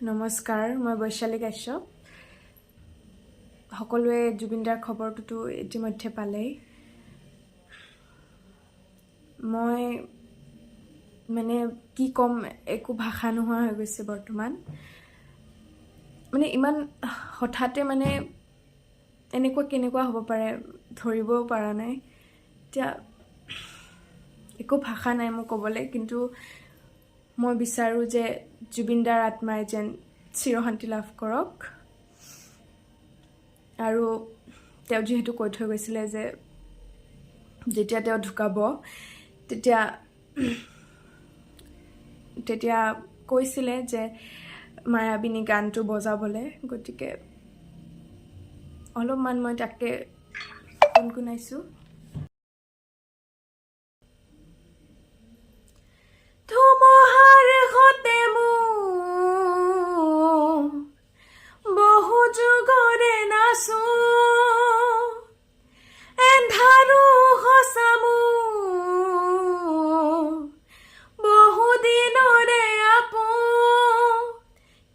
নমস্কাৰ, মই বৈশালী কাশ্যপ। সকলোৱে জুবিনদাৰ খবৰটোতো ইতিমধ্যে পালেই। মই মানে কি ক'ম, একো ভাষা নোহোৱা হৈ গৈছে বৰ্তমান। মানে ইমান হঠাতে মানে কেনেকুৱা হ'ব পাৰে ধৰিবও পৰা নাই। এতিয়া একো ভাষা নাই মোক ক'বলৈ, কিন্তু মই বিচাৰোঁ যে জুবিনদাৰ আত্মাই যেন চিৰশান্তি লাভ কৰক। আৰু তেওঁ যিহেতু কৈ থৈ গৈছিলে যে যেতিয়া তেওঁ ঢুকাব তেতিয়া কৈছিলে যে মায়াবিনী গানটো বজাবলৈ। গতিকে অলপমান মই তাকে গুণগুণাইছোঁ। ধুমুহাৰ সতে মোৰ বহু যুগৰে নাচো, এন্ধাৰো সঁচা মোৰ বহু দিনৰে আপোন,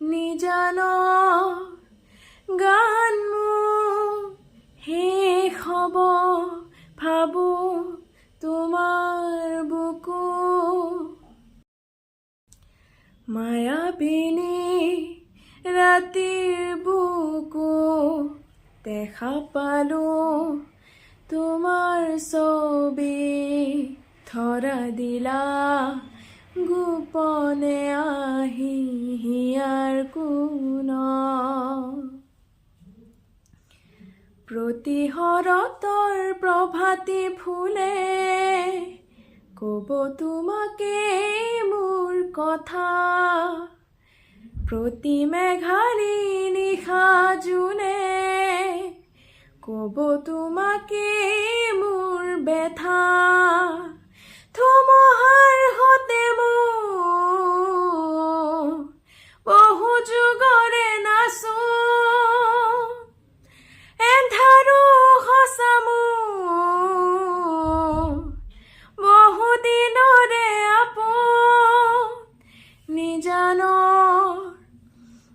নিজান গান মোৰ শেষ হ'ব ভাবোঁ তোমাৰ বুকু। মায়াবিনী ৰাতিৰ বুকু দেখা পালোঁ তোমাৰ ছবি, ধৰা দিলা গোপনে আহি হিয়াৰ কোণত। প্ৰতি শৰতৰ প্ৰভাতী ফুলে ক'ব তোমাকে মোৰ কথা, প্ৰতি মেঘাৰী নিশা জোনে ক'ব তোমাকে মোৰ ব্যথা। ধুমুহাৰ সতে মোৰ বহু যুগৰে নাচো, এন্ধাৰো সঁচা মোৰ বহু দিনৰে আপোন, নিজানৰ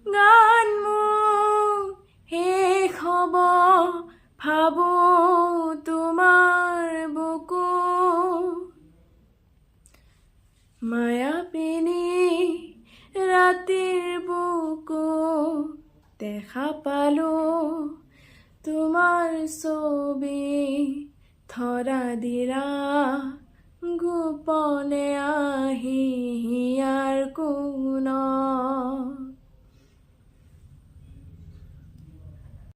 গান মোৰ শেষ হ'ব ভাবোঁ তোমাৰ বুকু। মায়াবিনী ৰাতিৰ বুকু দেখা পালোঁ তোমাৰ ছবি, ধৰা দিলা গোপনে আহি হিয়াৰ কোণত।